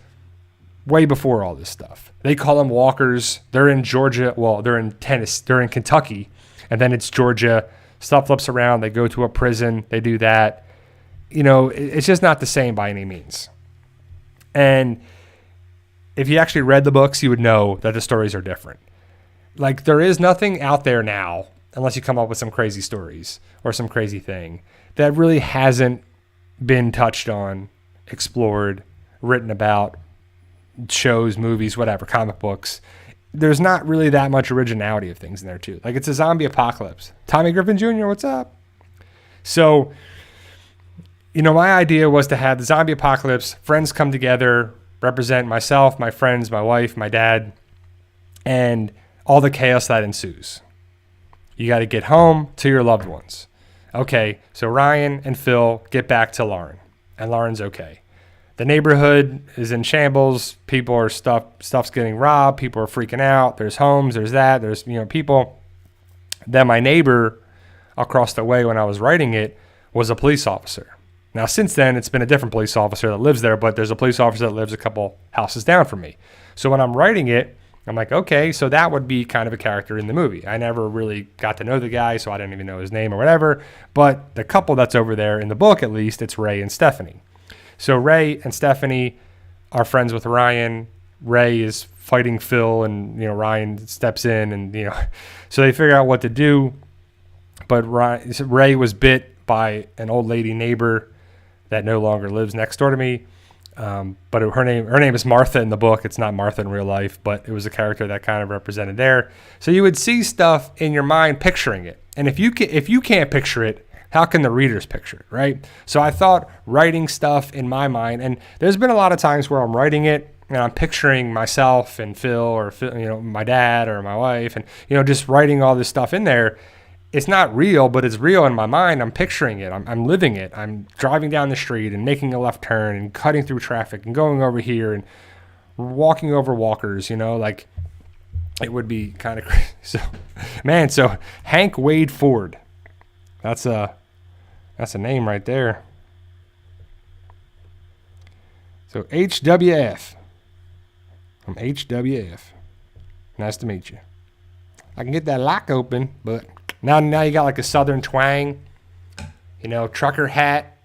way before all this stuff. They call them walkers. They're in Georgia. Well, they're in Tennessee. They're in Kentucky, and then it's Georgia. Stuff flips around. They go to a prison. They do that. It's just not the same by any means. And if you actually read the books, you would know that the stories are different. Like, there is nothing out there now, unless you come up with some crazy stories or some crazy thing, that really hasn't been touched on, explored, written about, shows, movies, whatever, comic books. There's not really that much originality of things in there, too. Like, it's a zombie apocalypse. Tommy Griffin Jr., what's up? So, my idea was to have the zombie apocalypse, friends come together, represent myself, my friends, my wife, my dad, and all the chaos that ensues. You got to get home to your loved ones. Okay, so Ryan and Phil get back to Lauren, and Lauren's okay. The neighborhood is in shambles. People are stuff's getting robbed. People are freaking out. There's homes. There's that. There's people. Then my neighbor across the way when I was writing it was a police officer. Now, since then, it's been a different police officer that lives there, but there's a police officer that lives a couple houses down from me. So when I'm writing it, I'm like, okay, so that would be kind of a character in the movie. I never really got to know the guy, so I didn't even know his name or whatever. But the couple that's over there, in the book at least, it's Ray and Stephanie. So Ray and Stephanie are friends with Ryan. Ray is fighting Phil, and Ryan steps in, and so they figure out what to do. But Ray was bit by an old lady neighbor that no longer lives next door to me. But her name is Martha in the book. It's not Martha in real life, but it was a character that kind of represented there. So you would see stuff in your mind picturing it. And if you can't picture it, how can the readers picture it, right? So I thought writing stuff in my mind, and there's been a lot of times where I'm writing it and I'm picturing myself and Phil, or my dad or my wife, and just writing all this stuff in there. It's not real, but it's real in my mind. I'm picturing it. I'm living it. I'm driving down the street and making a left turn and cutting through traffic and going over here and walking over walkers, like it would be kind of crazy. So Hank Wade Ford, that's a name right there. So HWF. I'm HWF. Nice to meet you. I can get that lock open, but now you got like a southern twang, trucker hat,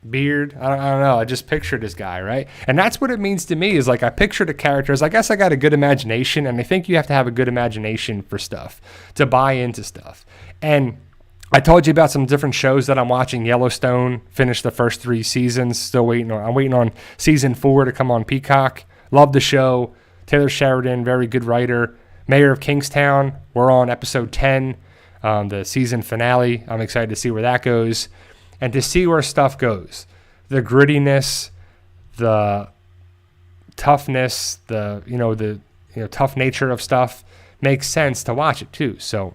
beard. I don't know. I just pictured this guy, right? And that's what it means to me, is like I pictured the characters. I guess I got a good imagination, and I think you have to have a good imagination for stuff to buy into stuff. And I told you about some different shows that I'm watching. Yellowstone, finished the first 3 seasons. I'm waiting on season 4 to come on Peacock. Love the show. Taylor Sheridan, very good writer. Mayor of Kingstown, we're on episode 10, the season finale. I'm excited to see where that goes, and to see where stuff goes. The grittiness, the toughness, the tough nature of stuff makes sense to watch it too. So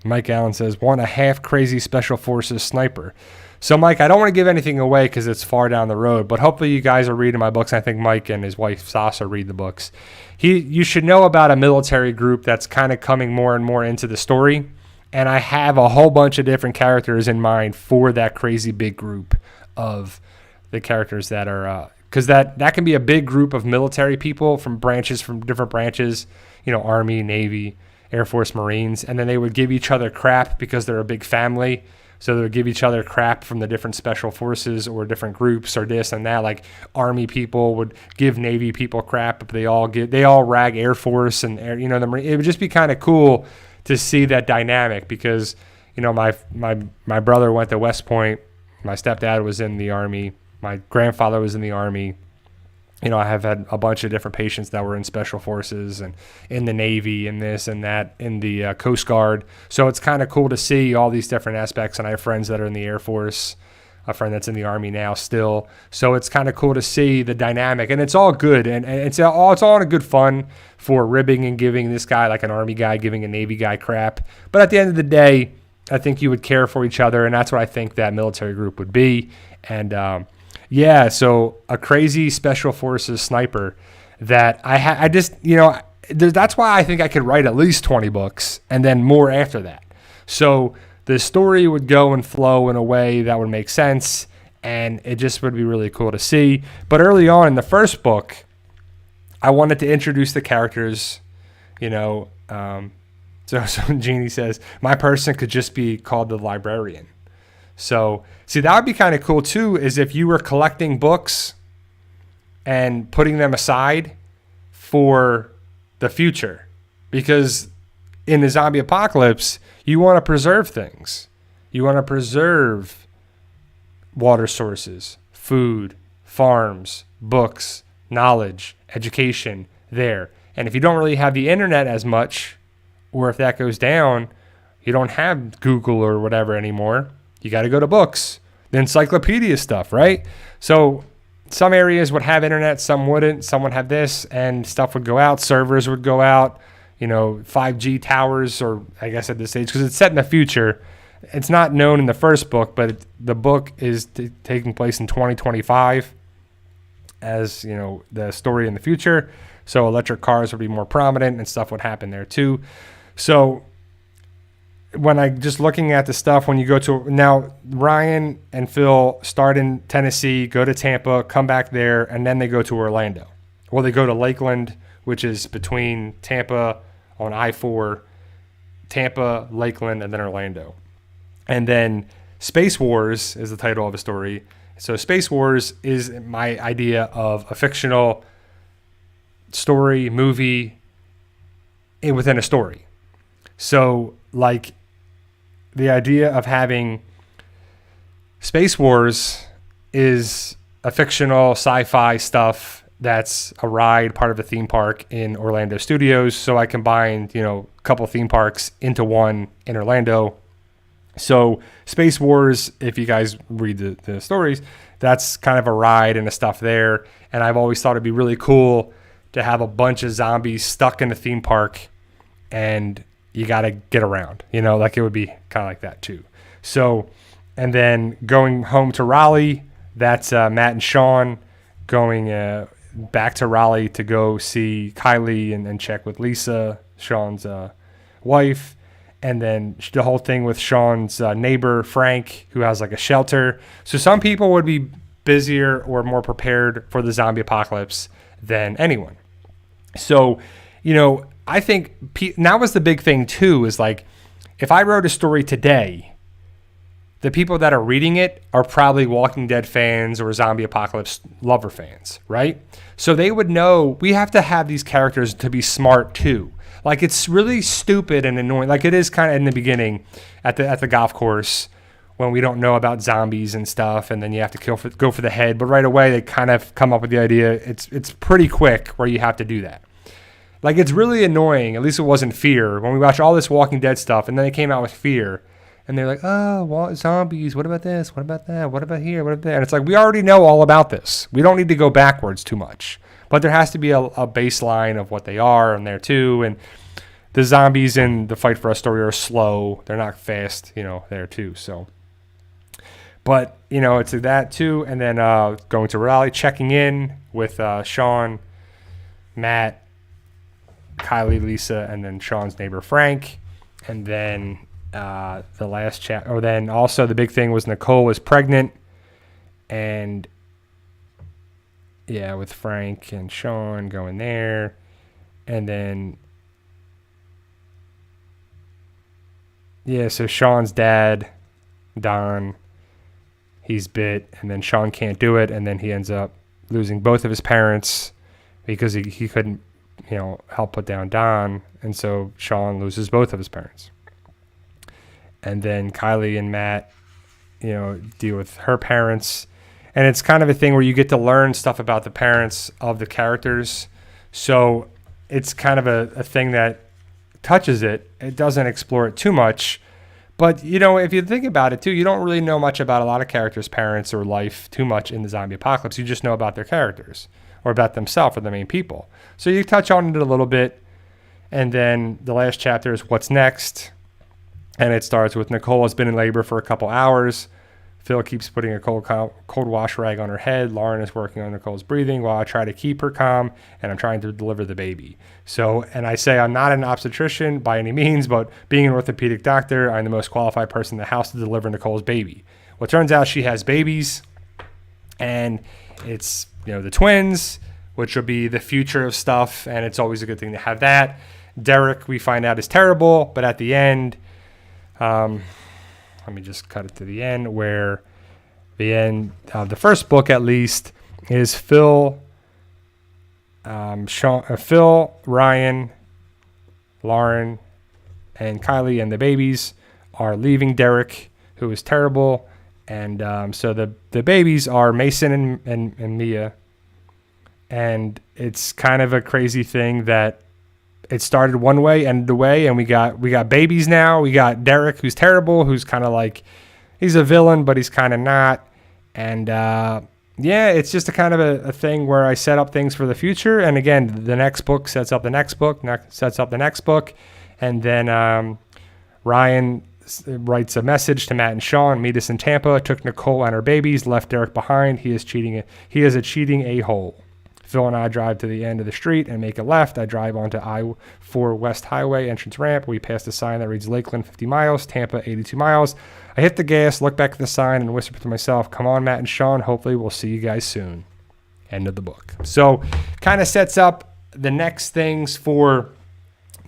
Mike Allen says, want a half crazy special forces sniper. So, Mike, I don't want to give anything away because it's far down the road, but hopefully you guys are reading my books. I think Mike and his wife Sasa read the books. You should know about a military group that's kind of coming more and more into the story, and I have a whole bunch of different characters in mind for that crazy big group of the characters that are, because that can be a big group of military people from different branches, Army, Navy, Air Force, Marines, and then they would give each other crap because they're a big family. So they would give each other crap from the different special forces or different groups or this and that. Like Army people would give Navy people crap, but they all rag Air Force and the Marine. It would just be kind of cool to see that dynamic because my brother went to West Point. My stepdad was in the Army. My grandfather was in the Army. I have had a bunch of different patients that were in special forces and in the Navy and this and that, in the Coast Guard. So it's kind of cool to see all these different aspects. And I have friends that are in the Air Force, a friend that's in the Army now still. So it's kind of cool to see the dynamic. And it's all good. And it's all in a good fun for ribbing and giving this guy, like an Army guy, giving a Navy guy crap. But at the end of the day, I think you would care for each other. And that's what I think that military group would be. And, yeah, so a crazy special forces sniper that I just, that's why I think I could write at least 20 books and then more after that. So the story would go and flow in a way that would make sense, and it just would be really cool to see. But early on in the first book, I wanted to introduce the characters, So Jeannie says, my person could just be called the librarian. So, see, that would be kind of cool, too, is if you were collecting books and putting them aside for the future. Because in the zombie apocalypse, you want to preserve things. You want to preserve water sources, food, farms, books, knowledge, education there. And if you don't really have the internet as much, or if that goes down, you don't have Google or whatever anymore. You got to go to books, the encyclopedia stuff, right? So some areas would have internet, some wouldn't. Some would have this, and stuff would go out. Servers would go out, 5G towers, or I guess at this stage, because it's set in the future. It's not known in the first book, but the book is taking place in 2025 as, the story in the future. So electric cars would be more prominent and stuff would happen there too. So when I just looking at the stuff, when you go to now, Ryan and Phil start in Tennessee, go to Tampa, come back there, and then they go to Orlando. Well, they go to Lakeland, which is between Tampa on I-4, Tampa, Lakeland, and then Orlando. And then Space Wars is the title of the story. So Space Wars is my idea of a fictional story, movie within a story. So, like, the idea of having Space Wars is a fictional sci-fi stuff that's a ride, part of a theme park in Orlando Studios. So I combined, a couple theme parks into one in Orlando. So Space Wars, if you guys read the stories, that's kind of a ride and the stuff there. And I've always thought it'd be really cool to have a bunch of zombies stuck in a theme park and you got to get around, like it would be kind of like that too. So, and then going home to Raleigh, that's Matt and Sean going back to Raleigh to go see Kylie and check with Lisa, Sean's wife. And then the whole thing with Sean's neighbor, Frank, who has like a shelter. So some people would be busier or more prepared for the zombie apocalypse than anyone. So, I think that was the big thing too, is like, if I wrote a story today, the people that are reading it are probably Walking Dead fans or zombie apocalypse lover fans, right? So they would know we have to have these characters to be smart too. Like, it's really stupid and annoying. Like it is kind of in the beginning at the golf course when we don't know about zombies and stuff, and then you have to go for the head. But right away they kind of come up with the idea. It's pretty quick where you have to do that. Like, it's really annoying. At least it wasn't Fear. When we watch all this Walking Dead stuff, and then they came out with Fear, and they're like, oh, zombies. What about this? What about that? What about here? What about that? And it's like, we already know all about this. We don't need to go backwards too much. But there has to be a baseline of what they are in there too. And the zombies in the Fight for Us story are slow. They're not fast, there too. So, But, you know, it's that too. And then going to rally, checking in with Sean, Matt, Kylie, Lisa, and then Sean's neighbor, Frank. And then the last chat, or then also the big thing was Nicole was pregnant. And yeah, with Frank and Sean going there. And then, yeah, so Sean's dad, Don, he's bit, and then Sean can't do it, and then he ends up losing both of his parents because he couldn't, you know, help put down Don, and so Sean loses both of his parents. And then Kylie and Matt, you know, deal with her parents, and it's kind of a thing where you get to learn stuff about the parents of the characters, so it's kind of a thing that touches it. It doesn't explore it too much. But, you know, if you think about it, too, you don't really know much about a lot of characters' parents or life too much in the zombie apocalypse. You just know about their characters or about themselves or the main people. So you touch on it a little bit. And then the last chapter is what's next. And it starts with Nicole has been in labor for a couple hours. Phil keeps putting a cold wash rag on her head. Lauren is working on Nicole's breathing while I try to keep her calm, and I'm trying to deliver the baby. So, and I say I'm not an obstetrician by any means, but being an orthopedic doctor, I'm the most qualified person in the house to deliver Nicole's baby. Well, it turns out she has babies, and it's, you know, the twins, which will be the future of stuff, and it's always a good thing to have that. Derek, we find out, is terrible, but at the end, let me just cut it to the end, where the end of the first book, at least, is Phil, Ryan, Lauren, and Kylie and the babies are leaving Derek, who is terrible. And so the babies are Mason and Mia. And it's kind of a crazy thing that it started one way, ended the way, and we got babies now. We got Derek, who's terrible, who's kind of like, he's a villain, but he's kind of not. And yeah, it's just a kind of a thing where I set up things for the future. And again, the next book sets up the next book, sets up the next book. And then Ryan writes a message to Matt and Sean, meet us in Tampa, took Nicole and her babies, left Derek behind. He is a cheating a-hole. Phil and I drive to the end of the street and make a left. I drive onto I-4 West Highway entrance ramp. We pass a sign that reads Lakeland 50 miles, Tampa 82 miles. I hit the gas, look back at the sign, and whisper to myself, come on, Matt and Sean. Hopefully we'll see you guys soon. End of the book. So kind of sets up the next things for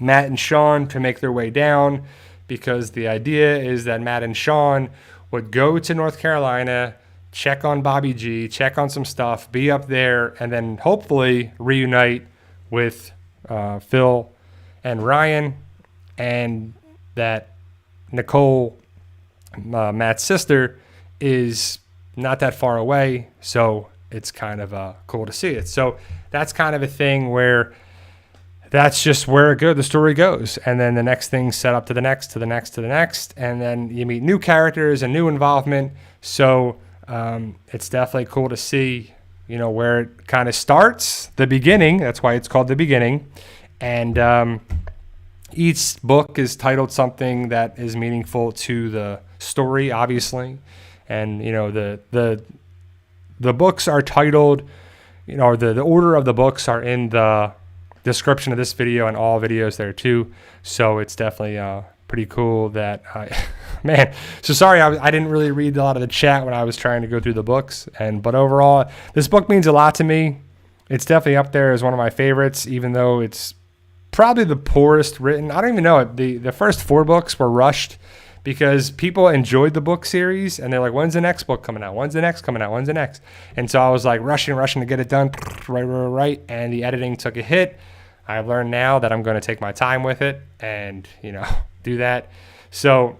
Matt and Sean to make their way down, because the idea is that Matt and Sean would go to North Carolina, check on Bobby G, check on some stuff, be up there, and then hopefully reunite with Phil and Ryan, and that Nicole, Matt's sister, is not that far away, so it's kind of cool to see it. So that's kind of a thing where that's just where the story goes. And then the next thing set up to the next, to the next, to the next, and then you meet new characters and new involvement. So it's definitely cool to see, you know, where it kind of starts, the beginning. That's why it's called The Beginning. And each book is titled something that is meaningful to the story, obviously. And, you know, the books are titled, you know, the order of the books are in the description of this video and all videos there too. So it's definitely pretty cool that man, so sorry I didn't really read a lot of the chat when I was trying to go through the books, but overall this book means a lot to me. It's definitely up there as one of my favorites, even though it's probably the poorest written. I don't even know it. The first 4 books were rushed because people enjoyed the book series and they're like, when's the next book coming out? When's the next coming out? When's the next? And so I was like rushing to get it done right. And the editing took a hit. I've learned now that I'm going to take my time with it and, you know, do that. So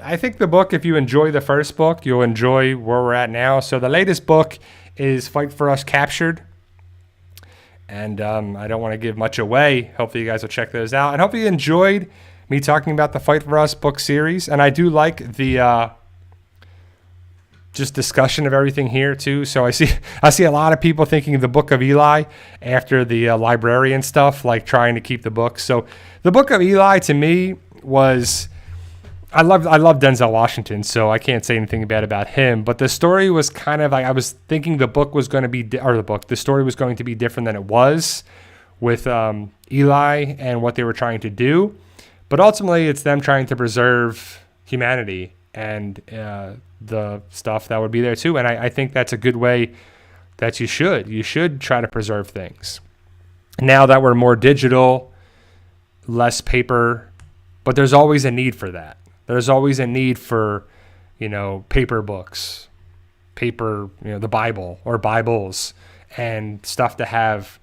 I think the book, if you enjoy the first book, you'll enjoy where we're at now. So the latest book is Fight for Us Captured. And I don't want to give much away. Hopefully you guys will check those out. And hopefully you enjoyed me talking about the Fight for Us book series. And I do like the just discussion of everything here too. So I see a lot of people thinking the Book of Eli after the librarian stuff, like trying to keep the book. So the Book of Eli to me was I love Denzel Washington, so I can't say anything bad about him. But the story was kind of like, I was thinking the story was going to be different than it was with Eli and what they were trying to do. But ultimately, it's them trying to preserve humanity and the stuff that would be there too. And I think that's a good way that you should try to preserve things. Now that we're more digital, less paper, but there's always a need for that. There's always a need for, paper books, the Bible or Bibles and stuff to have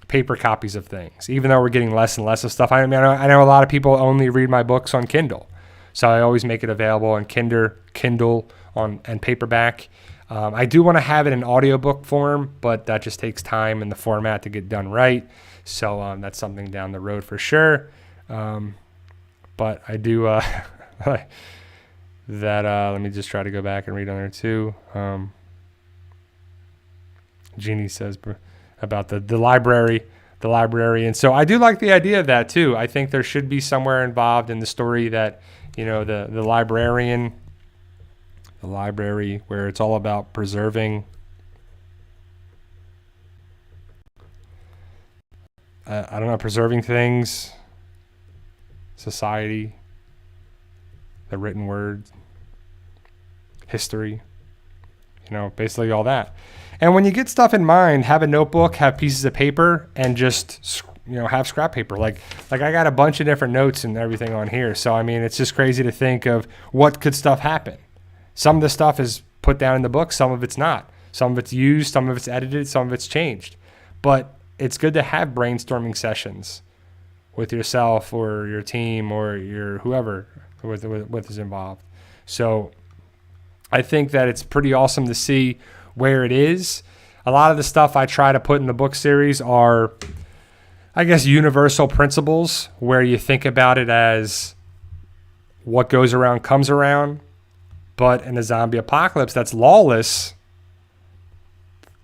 paper copies of things, even though we're getting less and less of stuff. I know a lot of people only read my books on Kindle. So I always make it available on Kindle and paperback. I do want to have it in audiobook form, but that just takes time and the format to get done right. So that's something down the road for sure. But I do... let me just try to go back and read on there too. Jeannie says about the library, and so I do like the idea of that too. I think there should be somewhere involved in the story that, the library where it's all about preserving, preserving things, society, the written word, history, basically all that. And when you get stuff in mind, have a notebook, have pieces of paper, and just, have scrap paper. Like I got a bunch of different notes and everything on here. So, it's just crazy to think of what could stuff happen. Some of the stuff is put down in the book. Some of it's not. Some of it's used. Some of it's edited. Some of it's changed. But it's good to have brainstorming sessions with yourself or your team or your whoever with is involved. So I think that it's pretty awesome to see where it is. A lot of the stuff I try to put in the book series are, I guess, universal principles where you think about it as what goes around comes around. But in a zombie apocalypse that's lawless,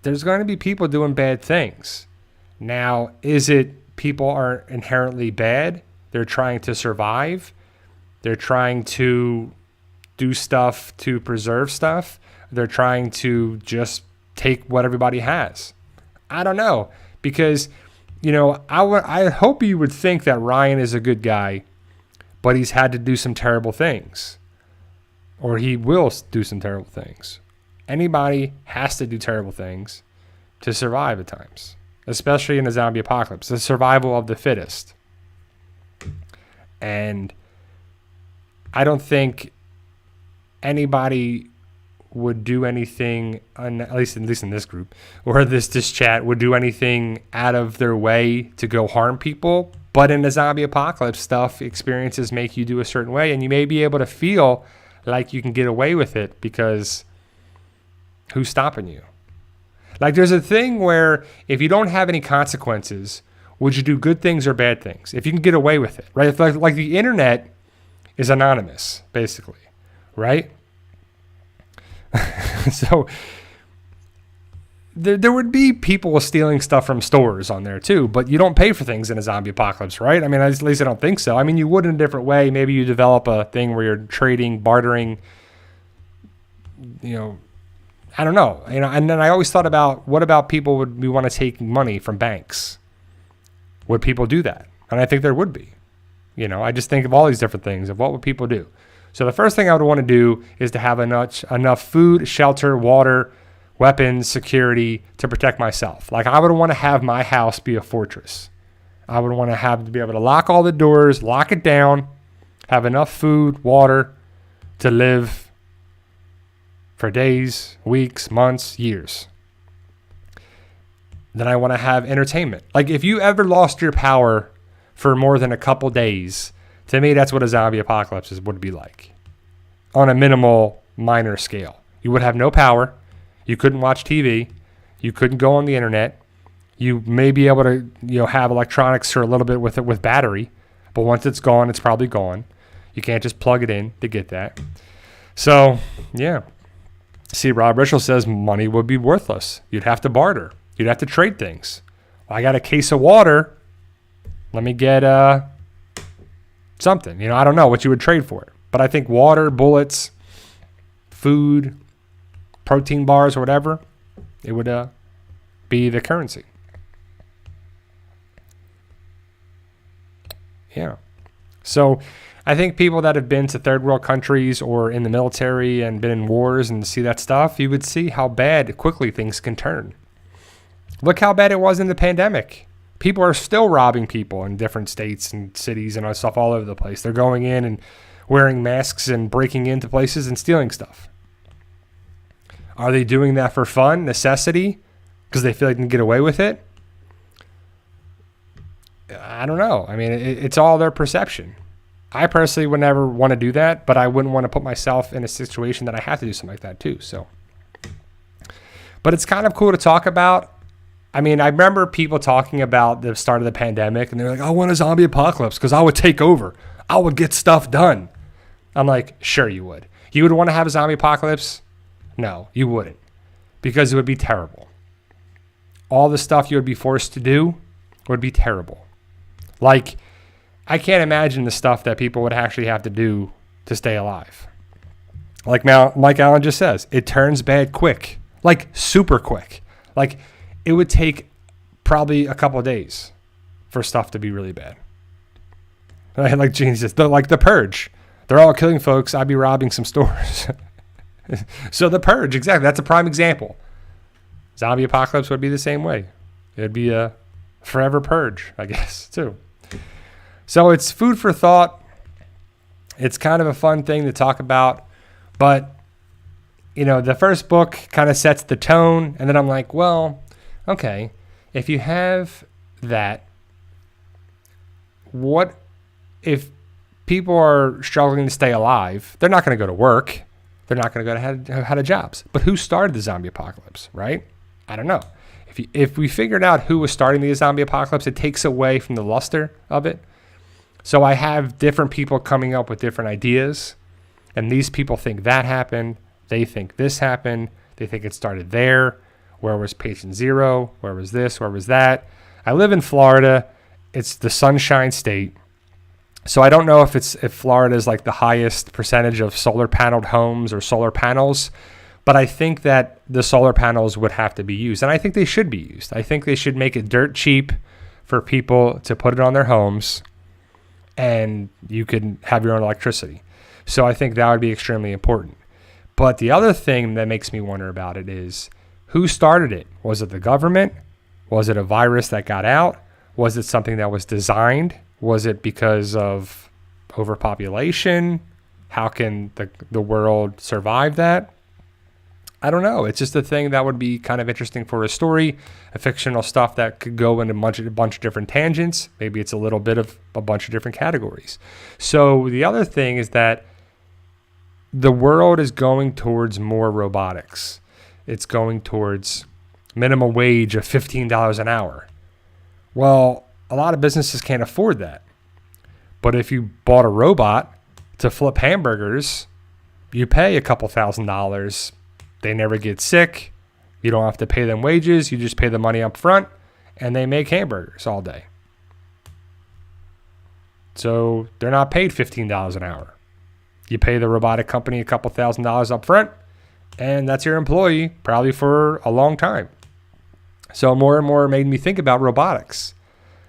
there's going to be people doing bad things. Now, is it people are inherently bad? They're trying to survive. They're trying to do stuff to preserve stuff. They're trying to just take what everybody has. I don't know. Because, I hope you would think that Ryan is a good guy, but he's had to do some terrible things. Or he will do some terrible things. Anybody has to do terrible things to survive at times, especially in a zombie apocalypse. The survival of the fittest. And I don't think anybody would do anything, at least in this group, or this chat, would do anything out of their way to go harm people. But in a zombie apocalypse, experiences make you do a certain way, and you may be able to feel like you can get away with it because who's stopping you? Like there's a thing where if you don't have any consequences, would you do good things or bad things? If you can get away with it, right? Like the internet is anonymous, basically, right? So there would be people stealing stuff from stores on there too, but you don't pay for things in a zombie apocalypse, right? At least I don't think so. You would in a different way. Maybe you develop a thing where you're trading, bartering, I don't know. And then I always thought about what about people would we want to take money from banks? Would people do that? And I think there would be. I just think of all these different things of what would people do. So the first thing I would want to do is to have enough food, shelter, water, weapons, security to protect myself. Like I would want to have my house be a fortress. I would want to have to be able to lock all the doors, lock it down, have enough food, water to live for days, weeks, months, years. Then I want to have entertainment. Like if you ever lost your power for more than a couple days, to me, that's what a zombie apocalypse would be like on a minimal, minor scale. You would have no power. You couldn't watch TV. You couldn't go on the internet. You may be able to, have electronics for a little bit with battery, but once it's gone, it's probably gone. You can't just plug it in to get that. So, yeah. See, Rob Richel says money would be worthless. You'd have to barter. You'd have to trade things. I got a case of water. Let me get something. I don't know what you would trade for it. But I think water, bullets, food, protein bars, or whatever, it would be the currency. Yeah. So I think people that have been to third world countries or in the military and been in wars and see that stuff, you would see how bad quickly things can turn. Look how bad it was in the pandemic. People are still robbing people in different states and cities and stuff all over the place. They're going in and wearing masks and breaking into places and stealing stuff. Are they doing that for fun, necessity, because they feel like they can get away with it? I don't know. I mean, it's all their perception. I personally would never want to do that, but I wouldn't want to put myself in a situation that I have to do something like that too. So, but it's kind of cool to talk about. I mean, I remember people talking about the start of the pandemic and they're like, I want a zombie apocalypse because I would take over. I would get stuff done. I'm like, sure you would. You would want to have a zombie apocalypse? No, you wouldn't, because it would be terrible. All the stuff you would be forced to do would be terrible. Like, I can't imagine the stuff that people would actually have to do to stay alive. Like Alan just says, it turns bad quick, like super quick. Like, it would take probably a couple of days for stuff to be really bad. Like Gene says, like the Purge. They're all killing folks. I'd be robbing some stores. So the Purge, exactly. That's a prime example. Zombie apocalypse would be the same way. It'd be a forever purge, I guess, too. So it's food for thought. It's kind of a fun thing to talk about. But, you know, the first book kind of sets the tone. And then I'm like, well, okay, if you have that, what if people are struggling to stay alive? They're not going to go to work. They're not going to go to have jobs. But who started the zombie apocalypse, right? I don't know. If we figured out who was starting the zombie apocalypse, it takes away from the luster of it. So I have different people coming up with different ideas, and these people think that happened. They think this happened. They think it started there. Where was patient zero? Where was this? Where was that? I live in Florida. It's the Sunshine State. So I don't know if Florida is like the highest percentage of solar paneled homes or solar panels, but I think that the solar panels would have to be used, and I think they should be used. I think they should make it dirt cheap for people to put it on their homes, and you can have your own electricity. So I think that would be extremely important. But the other thing that makes me wonder about it is, who started it? Was it the government? Was it a virus that got out? Was it something that was designed? Was it because of overpopulation? How can the world survive that? I don't know. It's just a thing that would be kind of interesting for a story, a fictional stuff that could go into a bunch of different tangents. Maybe it's a little bit of a bunch of different categories. So the other thing is that the world is going towards more robotics. It's going towards minimum wage of $15 an hour. Well, a lot of businesses can't afford that. But if you bought a robot to flip hamburgers, you pay a couple $1,000s. They never get sick. You don't have to pay them wages. You just pay the money up front, and they make hamburgers all day. So they're not paid $15 an hour. You pay the robotic company a couple $1,000s up front, and that's your employee probably for a long time. So more and more made me think about robotics.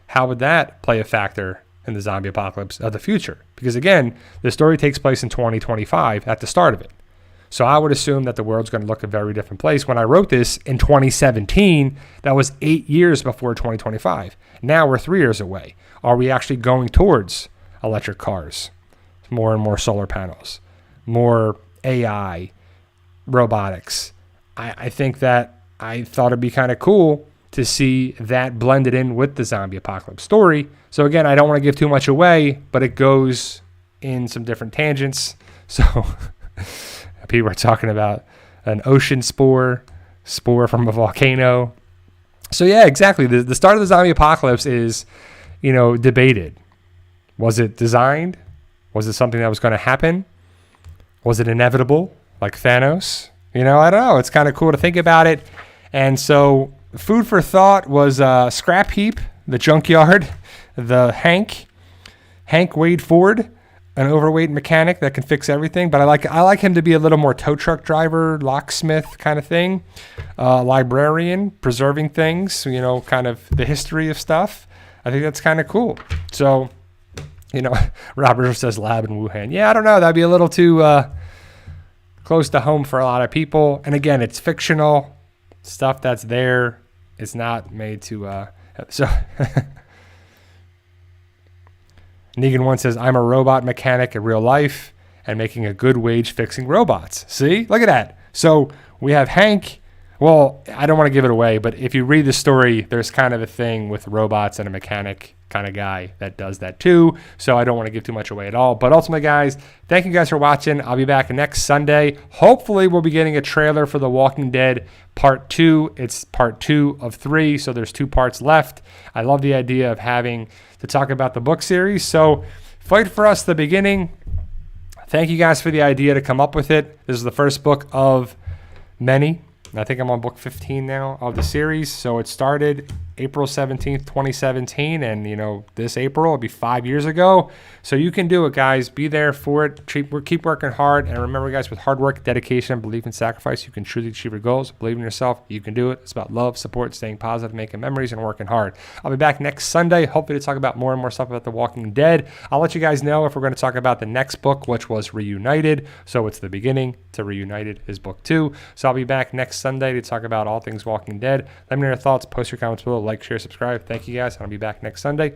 How would that play a factor in the zombie apocalypse of the future? Because again, the story takes place in 2025 at the start of it. So I would assume that the world's going to look a very different place. When I wrote this in 2017, that was 8 years before 2025. Now we're 3 years away. Are we actually going towards electric cars, more and more solar panels, more AI, robotics? I think that I thought it'd be kind of cool to see that blended in with the zombie apocalypse story. So again, I don't want to give too much away, but it goes in some different tangents. So people are talking about an ocean spore from a volcano. So yeah, exactly. The start of the zombie apocalypse is, debated. Was it designed? Was it something that was going to happen? Was it inevitable, like Thanos? I don't know. It's kind of cool to think about it. And so food for thought was Scrap Heap, the junkyard, the Hank Wade Ford, an overweight mechanic that can fix everything, but I like him to be a little more tow truck driver, locksmith kind of thing, librarian, preserving things, you know, kind of the history of stuff. I think that's kind of cool. So, you know, Robert says lab in Wuhan. Yeah, I don't know. That'd be a little too close to home for a lot of people. And again, it's fictional stuff that's there. It's not made to, so Negan 1 says, I'm a robot mechanic in real life and making a good wage fixing robots. See, look at that. So we have Hank. Well, I don't want to give it away, but if you read the story, there's kind of a thing with robots and a mechanic kind of guy that does that too. So I don't want to give too much away at all. But ultimately, guys, thank you guys for watching. I'll be back next Sunday. Hopefully, we'll be getting a trailer for The Walking Dead Part 2. It's Part 2 of 3, so there's 2 parts left. I love the idea of having to talk about the book series. So Fight for Us, the beginning. Thank you guys for the idea to come up with it. This is the first book of many. I think I'm on book 15 now of the series. So it started April 17th, 2017. And, you know, this April, it'll be 5 years ago. So you can do it, guys. Be there for it. Keep working hard. And remember, guys, with hard work, dedication, belief, and sacrifice, you can truly achieve your goals. Believe in yourself. You can do it. It's about love, support, staying positive, making memories, and working hard. I'll be back next Sunday, hopefully to talk about more and more stuff about The Walking Dead. I'll let you guys know if we're going to talk about the next book, which was Reunited. So it's the beginning to Reunited is book 2. So I'll be back next Sunday to talk about all things Walking Dead. Let me know your thoughts. Post your comments below. Like, share, subscribe. Thank you, guys. I'll be back next Sunday.